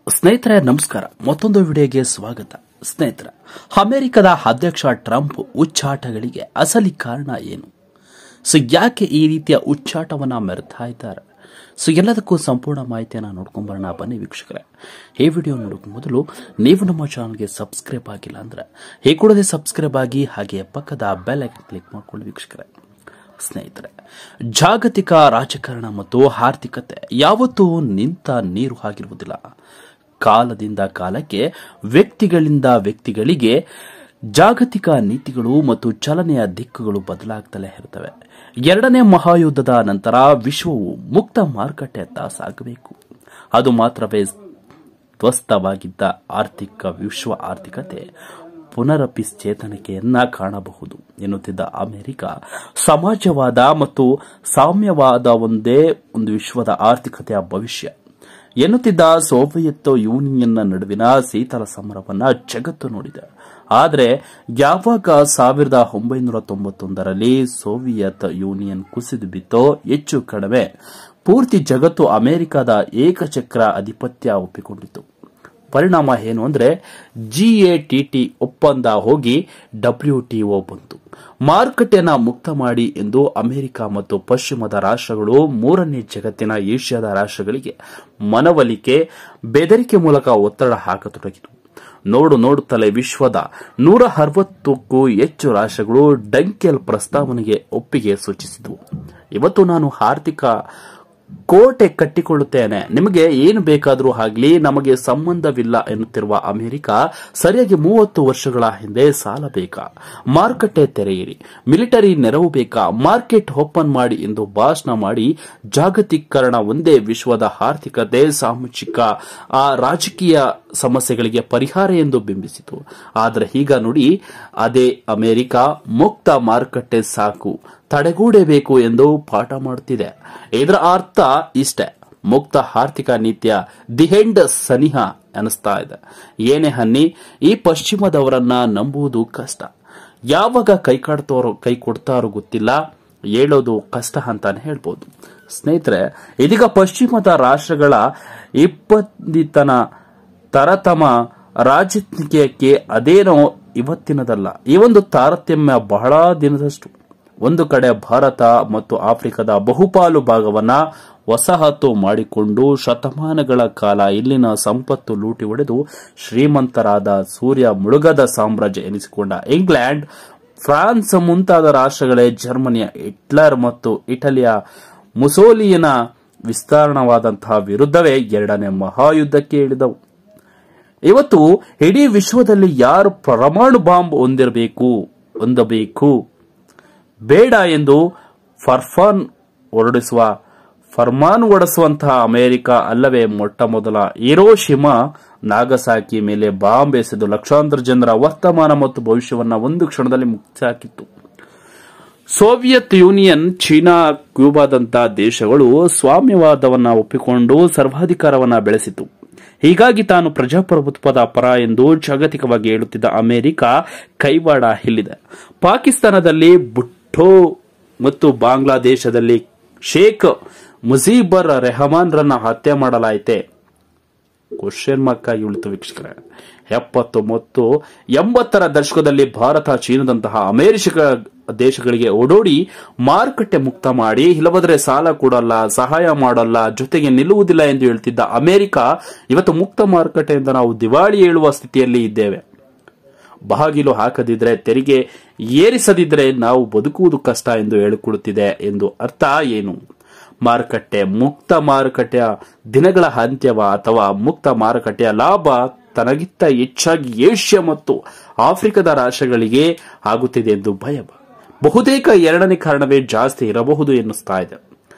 ಸ್ನೇಹಿತರೆ ನಮಸ್ಕಾರ. ಮತ್ತೊಂದು ವಿಡಿಯೋಗೆ ಸ್ವಾಗತ. ಸ್ನೇಹಿತರೆ, ಅಮೆರಿಕದ ಅಧ್ಯಕ್ಷ ಟ್ರಂಪ್ ಉಚ್ಚಾಟಗಳಿಗೆ ಅಸಲಿ ಕಾರಣ ಏನು? ಯಾಕೆ ಈ ರೀತಿಯ ಉಚ್ಚಾಟವನ್ನ ಮೆರೆತಾ ಇದ್ದಾರೆ? ಎಲ್ಲದಕ್ಕೂ ಸಂಪೂರ್ಣ ಮಾಹಿತಿಯನ್ನು ನೋಡ್ಕೊಂಬರೋಣ ಬನ್ನಿ ವೀಕ್ಷಕರೇ. ಈ ವಿಡಿಯೋ ನೋಡೋಕೆ ಮೊದಲು ನೀವು ನಮ್ಮ ಚಾನಲ್ಗೆ ಸಬ್ಸ್ಕ್ರೈಬ್ ಆಗಿಲ್ಲ ಅಂದ್ರೆ ಈ ಕೂಡಲೇ ಸಬ್ಸ್ಕ್ರೈಬ್ ಆಗಿ, ಹಾಗೆ ಪಕ್ಕದ ಬೆಲ್ ಐಕಾನ್ ಕ್ಲಿಕ್ ಮಾಡ್ಕೊಳ್ಳಿ ವೀಕ್ಷಕರೇ. ಸ್ನೇಹಿತರೆ, ಜಾಗತಿಕ ರಾಜಕಾರಣ ಮತ್ತು ಆರ್ಥಿಕತೆ ಯಾವತ್ತೂ ನಿಂತ ನೀರು ಆಗಿರುವುದಿಲ್ಲ. ಕಾಲದಿಂದ ಕಾಲಕ್ಕೆ, ವ್ಯಕ್ತಿಗಳಿಂದ ವ್ಯಕ್ತಿಗಳಿಗೆ ಜಾಗತಿಕ ನೀತಿಗಳು ಮತ್ತು ಚಲನೆಯ ದಿಕ್ಕುಗಳು ಬದಲಾಗ್ತಲೇ ಇರುತ್ತವೆ. ಎರಡನೇ ಮಹಾಯುದ್ಧದ ನಂತರ ವಿಶ್ವವು ಮುಕ್ತ ಮಾರುಕಟ್ಟೆಯತ್ತ ಸಾಗಬೇಕು. ಅದು ಮಾತ್ರವೇ ಧ್ವಸ್ತವಾಗಿದ್ದ ವಿಶ್ವ ಆರ್ಥಿಕತೆ ಪುನರಪಿಶ್ಚೇತನಿಕೆಯನ್ನ ಕಾಣಬಹುದು ಎನ್ನುತ್ತಿದ್ದ ಅಮೆರಿಕ, ಸಮಾಜವಾದ ಮತ್ತು ಸಾಮ್ಯವಾದ ಒಂದೇ ಒಂದು ವಿಶ್ವದ ಆರ್ಥಿಕತೆಯ ಭವಿಷ್ಯ ಎನ್ನುತ್ತಿದ್ದ ಸೋವಿಯತ್ ಯೂನಿಯನ್ ನಡುವಿನ ಶೀತಲ ಸಮರವನ್ನ ಜಗತ್ತು ನೋಡಿದೆ. ಆದರೆ ಯಾವಾಗ 1991ರಲ್ಲಿ ಸೋವಿಯತ್ ಯೂನಿಯನ್ ಕುಸಿದು ಬಿತ್ತೋ, ಹೆಚ್ಚು ಕಡಿಮೆ ಪೂರ್ತಿ ಜಗತ್ತು ಅಮೆರಿಕದ ಏಕಚಕ್ರ ಆಧಿಪತ್ಯ ಒಪ್ಪಿಕೊಂಡಿತು. ಪರಿಣಾಮ ಏನು ಅಂದ್ರೆ, GATT ಒಪ್ಪಂದ ಹೋಗಿ WTO ಬಂತು. ಮಾರುಕಟ್ಟೆಯನ್ನ ಮುಕ್ತ ಮಾಡಿ ಎಂದು ಅಮೆರಿಕ ಮತ್ತು ಪಶ್ಚಿಮದ ರಾಷ್ಟ್ರಗಳು ಮೂರನೇ ಜಗತ್ತಿನ ಏಷ್ಯಾದ ರಾಷ್ಟ್ರಗಳಿಗೆ ಮನವೊಲಿಕೆ, ಬೆದರಿಕೆ ಮೂಲಕ ಒತ್ತಡ ಹಾಕತೊಡಗಿತು. ನೋಡುತ್ತಲೇ ವಿಶ್ವದ 160ಕ್ಕೂ ಹೆಚ್ಚು ರಾಷ್ಟ್ರಗಳು ಡಂಕೆಲ್ ಪ್ರಸ್ತಾವನೆಗೆ ಒಪ್ಪಿಗೆ ಸೂಚಿಸಿದವು. ಇವತ್ತು ನಾನು ಆರ್ಥಿಕ ಕೋಟೆ ಕಟ್ಟಿಕೊಳ್ಳುತ್ತೇನೆ, ನಿಮಗೆ ಏನು ಬೇಕಾದರೂ ಆಗಲಿ, ನಮಗೆ ಸಂಬಂಧವಿಲ್ಲ ಎನ್ನುತ್ತಿರುವ ಅಮೆರಿಕ ಸರಿಯಾಗಿ 30 ವರ್ಷಗಳ ಹಿಂದೆ ಸಾಲ ಬೇಕಾ, ಮಾರುಕಟ್ಟೆ ತೆರೆಯಿರಿ, ಮಿಲಿಟರಿ ನೆರವು ಬೇಕಾ, ಮಾರ್ಕೆಟ್ ಓಪನ್ ಮಾಡಿ ಎಂದು ಭಾಷಣ ಮಾಡಿ ಜಾಗತೀಕರಣ ಒಂದೇ ವಿಶ್ವದ ಆರ್ಥಿಕತೆ, ಸಾಮಾಜಿಕ ರಾಜಕೀಯ ಸಮಸ್ಯೆಗಳಿಗೆ ಪರಿಹಾರ ಎಂದು ಬಿಂಬಿಸಿತು. ಆದರೆ ಈಗ ನೋಡಿ, ಅದೇ ಅಮೆರಿಕ ಮುಕ್ತ ಮಾರುಕಟ್ಟೆ ಸಾಕು, ತಡೆಗೂಡಬೇಕು ಎಂದು ಪಾಠ ಮಾಡುತ್ತಿದೆ. ಇದರ ಅರ್ಥ ಇಷ್ಟೇ: ಮುಕ್ತ ಆರ್ಥಿಕ ನೀತಿಯ ದಿ ಎಂಡ್ ಸನಿಹ ಅನಿಸ್ತಾ ಇದೆ. ಏನೇ ಹನ್ನಿ, ಈ ಪಶ್ಚಿಮದವರನ್ನ ನಂಬುವುದು ಕಷ್ಟ. ಯಾವಾಗ ಕೈ ಕೊಡ್ತಾರೋ ಗೊತ್ತಿಲ್ಲ, ಹೇಳೋದು ಕಷ್ಟ ಅಂತಾನೆ ಹೇಳ್ಬೋದು. ಸ್ನೇಹಿತರೆ, ಇದೀಗ ಪಶ್ಚಿಮದ ರಾಷ್ಟ್ರಗಳ ತರತಮ ರಾಜಕೀಯಕ್ಕೆ ಅದೇನೋ ಇವತ್ತಿನದಲ್ಲ. ಈ ಒಂದು ತಾರತಮ್ಯ ಬಹಳ ದಿನದಷ್ಟು. ಒಂದು ಕಡೆ ಭಾರತ ಮತ್ತು ಆಫ್ರಿಕಾದ ಬಹುಪಾಲು ಭಾಗವನ್ನ ವಸಾಹತು ಮಾಡಿಕೊಂಡು ಶತಮಾನಗಳ ಕಾಲ ಇಲ್ಲಿನ ಸಂಪತ್ತು ಲೂಟಿ ಹೊಡೆದು ಶ್ರೀಮಂತರಾದ ಸೂರ್ಯ ಮುಳುಗದ ಸಾಮ್ರಾಜ್ಯ ಎನಿಸಿಕೊಂಡ ಇಂಗ್ಲೆಂಡ್, ಫ್ರಾನ್ಸ್ ಮುಂತಾದ ರಾಷ್ಟ್ರಗಳೇ ಜರ್ಮನಿಯ ಹಿಟ್ಲರ್ ಮತ್ತು ಇಟಲಿಯ ಮುಸೋಲಿನ ವಿಸ್ತರಣವಾದಂತಹ ವಿರುದ್ಧವೇ ಎರಡನೇ ಮಹಾಯುದ್ಧಕ್ಕೆ ಇಳಿದವು. ಇವತ್ತು ಇಡೀ ವಿಶ್ವದಲ್ಲಿ ಯಾರು ಪರಮಾಣು ಬಾಂಬ್ ಹೊಂದಬೇಕು ಬೇಡ ಎಂದು ಫರ್ಮಾನ್ ಹೊರಡಿಸುವಂತಹ ಅಮೆರಿಕ ಅಲ್ಲವೇ ಮೊಟ್ಟ ಮೊದಲ ಹಿರೋಶಿಮಾ ನಾಗಸಾಕಿ ಮೇಲೆ ಬಾಂಬ್ ಎಸೆದು ಲಕ್ಷಾಂತರ ಜನರ ವರ್ತಮಾನ ಮತ್ತು ಭವಿಷ್ಯವನ್ನ ಒಂದು ಕ್ಷಣದಲ್ಲಿ ಮುಚ್ಚಿ ಹಾಕಿತ್ತು. ಸೋವಿಯತ್ ಯೂನಿಯನ್, ಚೀನಾ, ಕ್ಯೂಬಾದಂತಹ ದೇಶಗಳು ಸ್ವಾಮ್ಯವಾದವನ್ನ ಒಪ್ಪಿಕೊಂಡು ಸರ್ವಾಧಿಕಾರವನ್ನ ಬೆಳೆಸಿತು. ಹೀಗಾಗಿ ತಾನು ಪ್ರಜಾಪ್ರಭುತ್ವದ ಪರ ಎಂದು ಜಾಗತಿಕವಾಗಿ ಹೇಳುತ್ತಿದ್ದ ಅಮೆರಿಕ ಕೈವಾಡ ಇಲ್ಲಿದೆ. ಪಾಕಿಸ್ತಾನದಲ್ಲಿ ಭುಟ್ಟೋ ಮತ್ತು ಬಾಂಗ್ಲಾದೇಶದಲ್ಲಿ ಶೇಖ್ ಮುಜೀಬರ್ ರೆಹಮಾನ್ ರನ್ನ ಹತ್ಯೆ ಮಾಡಲಾಯಿತೆ. ಕ್ವಶನ್ ಮಾರ್ಕ್ ಆಗಿ ಉಳಿತು ವೀಕ್ಷಕರೇ. 70 ಮತ್ತು 80ರ ದಶಕದಲ್ಲಿ ಭಾರತ, ಚೀನಾದಂತಹ ಅಮೆರಿಕ ದೇಶಗಳಿಗೆ ಓಡೋಡಿ ಮಾರುಕಟ್ಟೆ ಮುಕ್ತ ಮಾಡಿ, ಇಲ್ಲವಾದರೆ ಸಾಲ ಕೊಡಲ್ಲ, ಸಹಾಯ ಮಾಡಲ್ಲ, ಜೊತೆಗೆ ನಿಲ್ಲುವುದಿಲ್ಲ ಎಂದು ಹೇಳ್ತಿದ್ದ ಅಮೆರಿಕ ಇವತ್ತು ಮುಕ್ತ ಮಾರುಕಟ್ಟೆಯಿಂದ ನಾವು ದಿವಾಳಿ ಹೇಳುವ ಸ್ಥಿತಿಯಲ್ಲಿ ಇದ್ದೇವೆ. ಬಾಗಿಲು ಹಾಕದಿದ್ರೆ, ತೆರಿಗೆ ಏರಿಸದಿದ್ರೆ ನಾವು ಬದುಕುವುದು ಕಷ್ಟ ಎಂದು ಹೇಳಿಕೊಡುತ್ತಿದೆ. ಎಂದು ಅರ್ಥ ಏನು? ಮುಕ್ತ ಮಾರುಕಟ್ಟೆಯ ದಿನಗಳ ಅಂತ್ಯವ ಅಥವಾ ಮುಕ್ತ ಮಾರುಕಟ್ಟೆಯ ಲಾಭ ತನಗಿಂತ ಹೆಚ್ಚಾಗಿ ಏಷ್ಯಾ ಮತ್ತು ಆಫ್ರಿಕಾದ ರಾಷ್ಟ್ರಗಳಿಗೆ ಆಗುತ್ತಿದೆ ಎಂದು ಭಯ. ಬಹುತೇಕ ಎರಡನೇ ಕಾರಣವೇ ಜಾಸ್ತಿ ಇರಬಹುದು ಎನ್ನಿಸ್ತಾ ಇದೆ.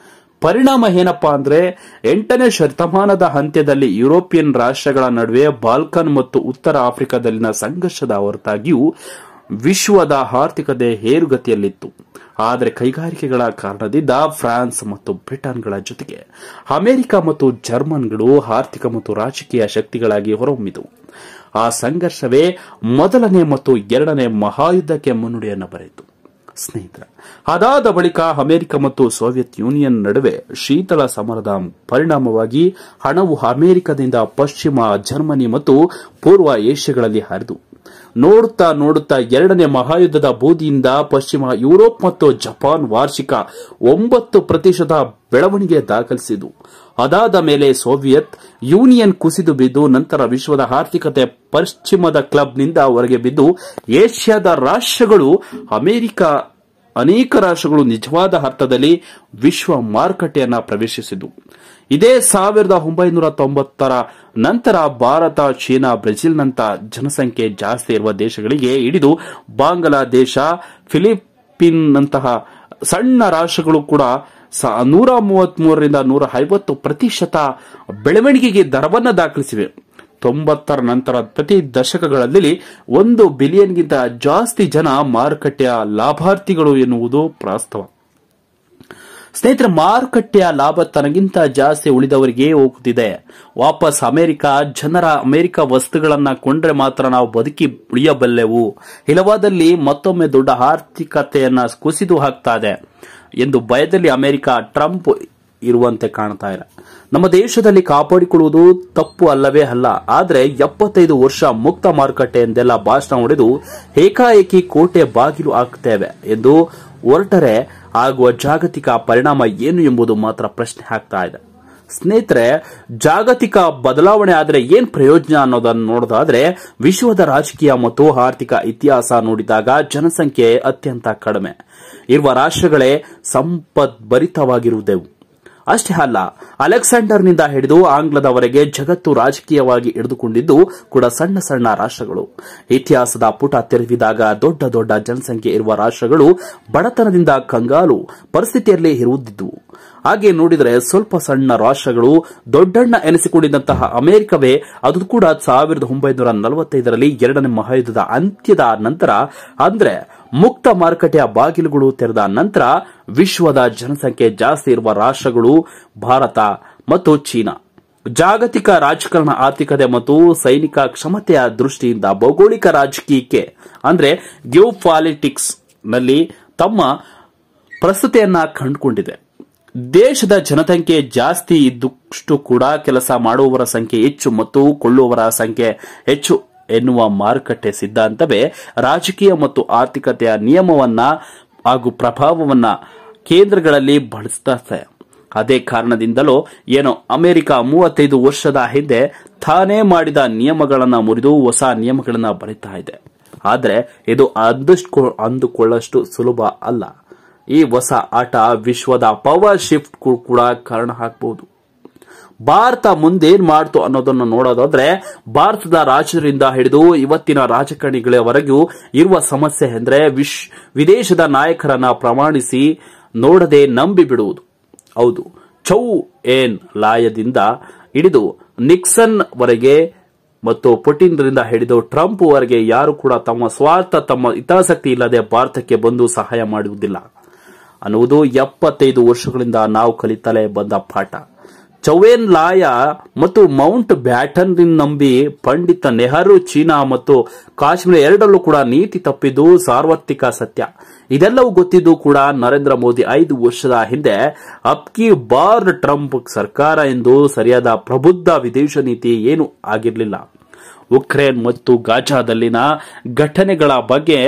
ಪರಿಣಾಮ ಏನಪ್ಪಾ ಅಂದ್ರೆ, 8ನೇ ಶತಮಾನದ ಅಂತ್ಯದಲ್ಲಿ ಯುರೋಪಿಯನ್ ರಾಷ್ಟ್ರಗಳ ನಡುವೆ ಬಾಲ್ಕನ್ ಮತ್ತು ಉತ್ತರ ಆಫ್ರಿಕಾದಲ್ಲಿನ ಸಂಘರ್ಷದ ಹೊರತಾಗಿಯೂ ವಿಶ್ವದ ಆರ್ಥಿಕತೆ ಏರುಗತಿಯಲ್ಲಿತ್ತು. ಆದರೆ ಕೈಗಾರಿಕೆಗಳ ಕಾರಣದಿಂದ ಫ್ರಾನ್ಸ್ ಮತ್ತು ಬ್ರಿಟನ್ಗಳ ಜೊತೆಗೆ ಅಮೆರಿಕ ಮತ್ತು ಜರ್ಮನ್ಗಳು ಆರ್ಥಿಕ ಮತ್ತು ರಾಜಕೀಯ ಶಕ್ತಿಗಳಾಗಿ ಹೊರಹೊಮ್ಮಿದವು. ಆ ಸಂಘರ್ಷವೇ ಮೊದಲನೇ ಮತ್ತು ಎರಡನೇ ಮಹಾಯುದ್ಧಕ್ಕೆ ಮುನ್ನುಡಿಯನ್ನು ಬರೆಯಿತು. ಸ್ನೇಹಿತರೆ, ಅದಾದ ಬಳಿಕ ಅಮೆರಿಕ ಮತ್ತು ಸೋವಿಯತ್ ಯೂನಿಯನ್ ನಡುವೆ ಶೀತಲ ಸಮರದ ಪರಿಣಾಮವಾಗಿ ಹಣವು ಅಮೆರಿಕದಿಂದ ಪಶ್ಚಿಮ ಜರ್ಮನಿ ಮತ್ತು ಪೂರ್ವ ಏಷ್ಯಾಗಳಲ್ಲಿ ಹರಿದು ನೋಡುತ್ತಾ ನೋಡುತ್ತಾ ಎರಡನೇ ಮಹಾಯುದ್ಧದ ಬೂದಿಯಿಂದ ಪಶ್ಚಿಮ ಯುರೋಪ್ ಮತ್ತು ಜಪಾನ್ ವಾರ್ಷಿಕ 9% ಬೆಳವಣಿಗೆ ದಾಖಲಿಸಿತು. ಅದಾದ ಮೇಲೆ ಸೋವಿಯತ್ ಯೂನಿಯನ್ ಕುಸಿದು ಬಿದ್ದು ನಂತರ ವಿಶ್ವದ ಆರ್ಥಿಕತೆ ಪಶ್ಚಿಮದ ಕ್ಲಬ್ನಿಂದ ಹೊರಗೆ ಬಿದ್ದು ಏಷ್ಯಾದ ರಾಷ್ಟ್ರಗಳು ಅನೇಕ ರಾಷ್ಟ್ರಗಳು ನಿಜವಾದ ಅರ್ಥದಲ್ಲಿ ವಿಶ್ವ ಮಾರುಕಟ್ಟೆಯನ್ನು ಪ್ರವೇಶಿಸಿದವು. ಇದೇ 1990ರ ನಂತರ ಭಾರತ, ಚೀನಾ, ಬ್ರೆಜಿಲ್ನಂತ ಜನಸಂಖ್ಯೆ ಜಾಸ್ತಿ ಇರುವ ದೇಶಗಳಿಗೆ ಹಿಡಿದು ಬಾಂಗ್ಲಾದೇಶ, ಫಿಲಿಪಿನ್ನಂತಹ ಸಣ್ಣ ರಾಷ್ಟ್ರಗಳು ಕೂಡ 133ರಿಂದ 150% ಬೆಳವಣಿಗೆಗೆ ದರವನ್ನು ದಾಖಲಿಸಿವೆ. 90ರ ನಂತರ ಪ್ರತಿ ದಶಕಗಳಲ್ಲಿ 1 ಬಿಲಿಯನ್ಗಿಂತ ಜಾಸ್ತಿ ಜನ ಮಾರುಕಟ್ಟೆಯ ಲಾಭಾರ್ಥಿಗಳು ಎನ್ನುವುದು ವಾಸ್ತವ. ಸ್ನೇಹಿತರೆ, ಮಾರುಕಟ್ಟೆಯ ಲಾಭ ತನಗಿಂತ ಜಾಸ್ತಿ ಉಳಿದವರಿಗೆ ಹೋಗುತ್ತಿದೆ. ವಾಪಸ್ ಅಮೆರಿಕ ವಸ್ತುಗಳನ್ನ ಕೊಂಡ್ರೆ ಮಾತ್ರ ನಾವು ಬದುಕಿ ಉಳಿಯಬಲ್ಲೆವು, ಇಲ್ಲವಾದಲ್ಲಿ ಮತ್ತೊಮ್ಮೆ ದೊಡ್ಡ ಆರ್ಥಿಕತೆಯನ್ನ ಕುಸಿದು ಹಾಕ್ತಾ ಇದೆ ಎಂದು ಭಯದಲ್ಲಿ ಅಮೆರಿಕ ಟ್ರಂಪ್ ಇರುವಂತೆ ಕಾಣ್ತಾ ಇದೆ. ನಮ್ಮ ದೇಶದಲ್ಲಿ ಕಾಪಾಡಿಕೊಳ್ಳುವುದು ತಪ್ಪು ಅಲ್ಲವೇ ಅಲ್ಲ. ಆದರೆ 75 ವರ್ಷ ಮುಕ್ತ ಮಾರುಕಟ್ಟೆ ಎಂದೆಲ್ಲ ಭಾಷಣ ಹೊಡೆದು ಏಕಾಏಕಿ ಕೋಟೆ ಬಾಗಿಲು ಹಾಕುತ್ತೇವೆ ಎಂದು ಹೊರಟರೆ ಆಗುವ ಜಾಗತಿಕ ಪರಿಣಾಮ ಏನು ಎಂಬುದು ಮಾತ್ರ ಪ್ರಶ್ನೆ ಆಗ್ತಾ ಇದೆ. ಸ್ನೇಹಿತರೆ, ಜಾಗತಿಕ ಬದಲಾವಣೆ ಆದರೆ ಏನ್ ಪ್ರಯೋಜನ ಅನ್ನೋದನ್ನು ನೋಡೋದಾದ್ರೆ ವಿಶ್ವದ ರಾಜಕೀಯ ಮತ್ತು ಆರ್ಥಿಕ ಇತಿಹಾಸ ನೋಡಿದಾಗ ಜನಸಂಖ್ಯೆ ಅತ್ಯಂತ ಕಡಿಮೆ ಇರುವ ರಾಷ್ಟ್ರಗಳೇ ಸಂಪದ್ಭರಿತವಾಗಿರುವುದೆವು. ಅಷ್ಟೇ ಅಲ್ಲ, ಅಲೆಕ್ಸಾಂಡರ್ನಿಂದ ಹಿಡಿದು ಆಂಗ್ಲದವರೆಗೆ ಜಗತ್ತು ರಾಜಕೀಯವಾಗಿ ಹಿಡಿದುಕೊಂಡಿದ್ದು ಕೂಡ ಸಣ್ಣ ಸಣ್ಣ ರಾಷ್ಟ್ರಗಳು. ಇತಿಹಾಸದ ಪುಟ ತೆರೆದಿದಾಗ ದೊಡ್ಡ ದೊಡ್ಡ ಜನಸಂಖ್ಯೆ ಇರುವ ರಾಷ್ಟ್ರಗಳು ಬಡತನದಿಂದ ಕಂಗಾಲು ಪರಿಸ್ಥಿತಿಯಲ್ಲಿ ಇರುವುದಿದ್ದವು. ಹಾಗೆ ನೋಡಿದರೆ ಸ್ವಲ್ಪ ಸಣ್ಣ ರಾಷ್ಟ್ರಗಳು ದೊಡ್ಡಣ್ಣ ಎನಿಸಿಕೊಂಡಿದ್ದಂತಹ ಅಮೆರಿಕವೇ, ಅದು ಕೂಡ 1945ರಲ್ಲಿ ಎರಡನೇ ಮಹಾಯುದ್ಧದ ಅಂತ್ಯದ ನಂತರ, ಅಂದ್ರೆ ಮುಕ್ತ ಮಾರುಕಟ್ಟೆಯ ಬಾಗಿಲುಗಳು ತೆರೆದ ನಂತರ ವಿಶ್ವದ ಜನಸಂಖ್ಯೆ ಜಾಸ್ತಿ ಇರುವ ರಾಷ್ಟ್ರಗಳು ಭಾರತ ಮತ್ತು ಚೀನಾ. ಜಾಗತಿಕ ರಾಜಕಾರಣ, ಆರ್ಥಿಕತೆ ಮತ್ತು ಸೈನಿಕ ಕ್ಷಮತೆಯ ದೃಷ್ಟಿಯಿಂದ ಭೌಗೋಳಿಕ ರಾಜಕೀಯಕ್ಕೆ ಅಂದ್ರೆ ಜಿಯೋ ಪಾಲಿಟಿಕ್ಸ್ ನಲ್ಲಿ ತಮ್ಮ ಪ್ರಸ್ತುತಿಯನ್ನ ಕಂಡುಕೊಂಡಿದೆ. ದೇಶದ ಜನಸಂಖ್ಯೆ ಜಾಸ್ತಿ ಇದ್ದಷ್ಟು ಕೂಡ ಕೆಲಸ ಮಾಡುವವರ ಸಂಖ್ಯೆ ಹೆಚ್ಚು ಮತ್ತು ಕೊಳ್ಳುವವರ ಸಂಖ್ಯೆ ಹೆಚ್ಚು ಎನ್ನುವ ಮಾರುಕಟ್ಟೆ ಸಿದ್ಧಾಂತವೇ ರಾಜಕೀಯ ಮತ್ತು ಆರ್ಥಿಕತೆಯ ನಿಯಮವನ್ನ ಹಾಗೂ ಪ್ರಭಾವವನ್ನ ಕೇಂದ್ರಗಳಲ್ಲಿ ಬಳಸುತ್ತದೆ. ಅದೇ ಕಾರಣದಿಂದಲೋ ಏನೋ ಅಮೆರಿಕ 35 ವರ್ಷದ ಹಿಂದೆ ತಾನೇ ಮಾಡಿದ ನಿಯಮಗಳನ್ನು ಮುರಿದು ಹೊಸ ನಿಯಮಗಳನ್ನು ಬರೀತಾ ಇದೆ. ಆದರೆ ಇದು ಅಂದುಕೊಳ್ಳಷ್ಟು ಸುಲಭ ಅಲ್ಲ. ಈ ಹೊಸ ಆಟ ವಿಶ್ವದ ಪವರ್ ಶಿಫ್ಟ್ ಕೂಡ ಕಾರಣ ಆಗಬಹುದು. ಭಾರತ ಮುಂದೇನ್ ಮಾಡ್ತು ಅನ್ನೋದನ್ನು ನೋಡೋದಾದ್ರೆ ಭಾರತದ ರಾಜರಿಂದ ಹಿಡಿದು ಇವತ್ತಿನ ರಾಜಕಾರಣಿಗಳವರೆಗೂ ಇರುವ ಸಮಸ್ಯೆ ಎಂದ್ರೆ ವಿದೇಶದ ನಾಯಕರನ್ನ ಪ್ರಮಾಣಿಸಿ ನೋಡದೆ ನಂಬಿ ಬಿಡುವುದು. ಹೌದು, ಚೌ ಏನ್ ಲಾಯದಿಂದ ಹಿಡಿದು ನಿಕ್ಸನ್ ವರೆಗೆ ಮತ್ತು ಪುಟಿನ್ರಿಂದ ಹಿಡಿದು ಟ್ರಂಪ್ ವರೆಗೆ ಯಾರು ಕೂಡ ತಮ್ಮ ಸ್ವಾರ್ಥ, ತಮ್ಮ ಹಿತಾಸಕ್ತಿ ಇಲ್ಲದೆ ಭಾರತಕ್ಕೆ ಬಂದು ಸಹಾಯ ಮಾಡುವುದಿಲ್ಲ ಅನ್ನುವುದು 75 ವರ್ಷಗಳಿಂದ ನಾವು ಕಲಿತಲೇ ಬಂದ ಪಾಠ. ಚೌವೇನ್ ಲಾಯ ಮತ್ತು ಮೌಂಟ್ ಬ್ಯಾಟನ್ ನಂಬಿ ಪಂಡಿತ ನೆಹರು ಚೀನಾ ಮತ್ತು ಕಾಶ್ಮೀರ ಎರಡರಲ್ಲೂ ಕೂಡ ನೀತಿ ತಪ್ಪಿದ್ದು ಸಾರ್ವತ್ರಿಕ ಸತ್ಯ. ಇದೆಲ್ಲವೂ ಗೊತ್ತಿದ್ದು ಕೂಡ ನರೇಂದ್ರ ಮೋದಿ 5 ವರ್ಷದ ಹಿಂದೆ ಅಬ್ ಕಿ ಬಾರ್ ಟ್ರಂಪ್ ಸರ್ಕಾರ ಎಂದು ಸರಿಯಾದ ಪ್ರಬುದ್ಧ ವಿದೇಶ ನೀತಿ ಏನೂ ಆಗಿರಲಿಲ್ಲ. ಉಕ್ರೇನ್ ಮತ್ತು ಗಾಜಾದಲ್ಲಿನ ಘಟನೆಗಳ ಬಗ್ಗೆ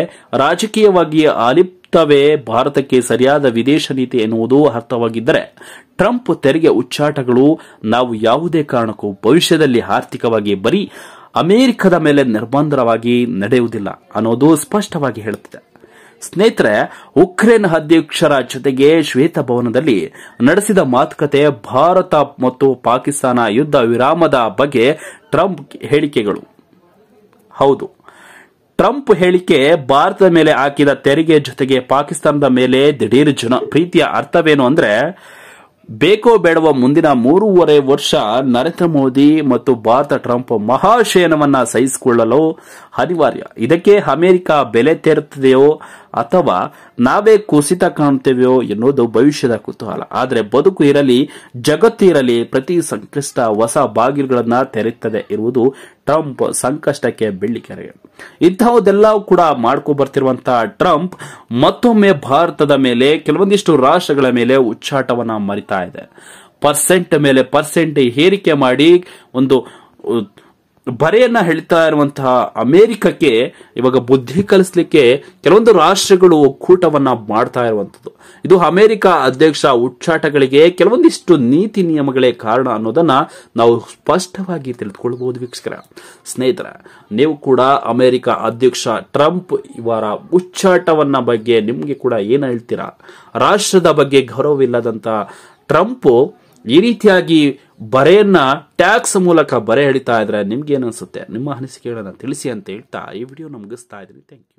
ರಾಜಕೀಯವಾಗಿ ಆಲಿಪ್ತವೇ ಭಾರತಕ್ಕೆ ಸರಿಯಾದ ವಿದೇಶ ನೀತಿ ಎನ್ನುವುದು ಅರ್ಥವಾಗಿದ್ದರೆ ಟ್ರಂಪ್ ತೆರಿಗೆ ಉಚ್ಚಾಟಗಳು ನಾವು ಯಾವುದೇ ಕಾರಣಕ್ಕೂ ಭವಿಷ್ಯದಲ್ಲಿ ಆರ್ಥಿಕವಾಗಿ ಬರೀ ಅಮೆರಿಕದ ಮೇಲೆ ನಿರ್ಬಂಧವಾಗಿ ನಡೆಯುವುದಿಲ್ಲ ಅನ್ನೋದು ಸ್ಪಷ್ಟವಾಗಿ ಹೇಳುತ್ತಿದೆ. ಸ್ನೇಹಿತರೆ, ಉಕ್ರೇನ್ ಅಧ್ಯಕ್ಷರ ಜೊತೆಗೆ ಶ್ವೇತಭವನದಲ್ಲಿ ನಡೆಸಿದ ಮಾತುಕತೆ, ಭಾರತ ಮತ್ತು ಪಾಕಿಸ್ತಾನ ಯುದ್ಧ ವಿರಾಮದ ಬಗ್ಗೆ ಟ್ರಂಪ್ ಹೇಳಿಕೆಗಳು. ಹೌದು, ಟ್ರಂಪ್ ಹೇಳಿಕೆ ಭಾರತದ ಮೇಲೆ ಹಾಕಿದ ತೆರಿಗೆ ಜೊತೆಗೆ ಪಾಕಿಸ್ತಾನದ ಮೇಲೆ ದಿಢೀರ್ ಪ್ರೀತಿಯ ಅರ್ಥವೇನು ಅಂದ್ರೆ, ಬೇಕೋ ಬೇಡವ ಮುಂದಿನ 3.5 ವರ್ಷ ನರೇಂದ್ರ ಮೋದಿ ಮತ್ತು ಭಾರತ ಟ್ರಂಪ್ ಮಹಾಶಯನವನ್ನ ಸಹಿಸಿಕೊಳ್ಳಲು ಅನಿವಾರ್ಯ. ಇದಕ್ಕೆ ಅಮೆರಿಕ ಬೆಲೆ ತೆರುತ್ತದೆಯೋ ಅಥವಾ ನಾವೇ ಕುಸಿತ ಕಾಣುತ್ತೇವೆಯೋ ಎನ್ನುವುದು ಭವಿಷ್ಯದ ಕುತೂಹಲ. ಆದರೆ ಬದುಕು ಇರಲಿ, ಜಗತ್ತು ಇರಲಿ, ಪ್ರತಿ ಸಂಕಷ್ಟ ಹೊಸ ಬಾಗಿಲುಗಳನ್ನ ತೆರೆಯುತ್ತದೆ ಇರುವುದು ಟ್ರಂಪ್ ಸಂಕಷ್ಟಕ್ಕೆ ಬೆಳ್ಳಿಕೆರೆ. ಇಂತಹದೆಲ್ಲವೂ ಕೂಡ ಮಾಡ್ಕೊ ಬರ್ತಿರುವಂತಹ ಟ್ರಂಪ್ ಮತ್ತೊಮ್ಮೆ ಭಾರತದ ಮೇಲೆ ಕೆಲವೊಂದಿಷ್ಟು ರಾಷ್ಟ್ರಗಳ ಮೇಲೆ ಉಚ್ಚಾಟವನ್ನ ಮರಿತಾ ಇದೆ. ಪರ್ಸೆಂಟ್ ಮೇಲೆ ಪರ್ಸೆಂಟ್ ಏರಿಕೆ ಮಾಡಿ ಒಂದು ಬರೆಯನ್ನ ಹೇಳ್ತಾ ಇರುವಂತಹ ಅಮೆರಿಕಕ್ಕೆ ಇವಾಗ ಬುದ್ಧಿ ಕಲಿಸ್ಲಿಕ್ಕೆ ಕೆಲವೊಂದು ರಾಷ್ಟ್ರಗಳು ಒಕ್ಕೂಟವನ್ನ ಮಾಡ್ತಾ ಇರುವಂತದ್ದು. ಇದು ಅಮೆರಿಕ ಅಧ್ಯಕ್ಷ ಉಚ್ಚಾಟಗಳಿಗೆ ಕೆಲವೊಂದಿಷ್ಟು ನೀತಿ ನಿಯಮಗಳೇ ಕಾರಣ ಅನ್ನೋದನ್ನ ನಾವು ಸ್ಪಷ್ಟವಾಗಿ ತಿಳಿದುಕೊಳ್ಳಬಹುದು. ವೀಕ್ಷಕರ, ಸ್ನೇಹಿತರ, ನೀವು ಕೂಡ ಅಮೆರಿಕ ಅಧ್ಯಕ್ಷ ಟ್ರಂಪ್ ಇವರ ಉಚ್ಚಾಟವನ್ನ ಬಗ್ಗೆ ನಿಮ್ಗೆ ಕೂಡ ಏನ್ ಹೇಳ್ತೀರಾ? ರಾಷ್ಟ್ರದ ಬಗ್ಗೆ ಗೌರವವಿಲ್ಲದಂತ ಟ್ರಂಪ್ ಈ ರೀತಿಯಾಗಿ ಬರೆಯನ್ನ ಟ್ಯಾಕ್ಸ್ ಮೂಲಕ ಬರೆ ಹಿಡಿತಾ ಇದ್ರೆ ನಿಮ್ಗೆ ಏನನ್ಸುತ್ತೆ? ನಿಮ್ಮ ಅನಿಸಿಕೆಗಳನ್ನ ತಿಳಿಸಿ ಅಂತ ಹೇಳ್ತಾ ಈ ವಿಡಿಯೋ ಮುಗಿಸ್ತಾ ಇದ್ದೀನಿ. Thank you.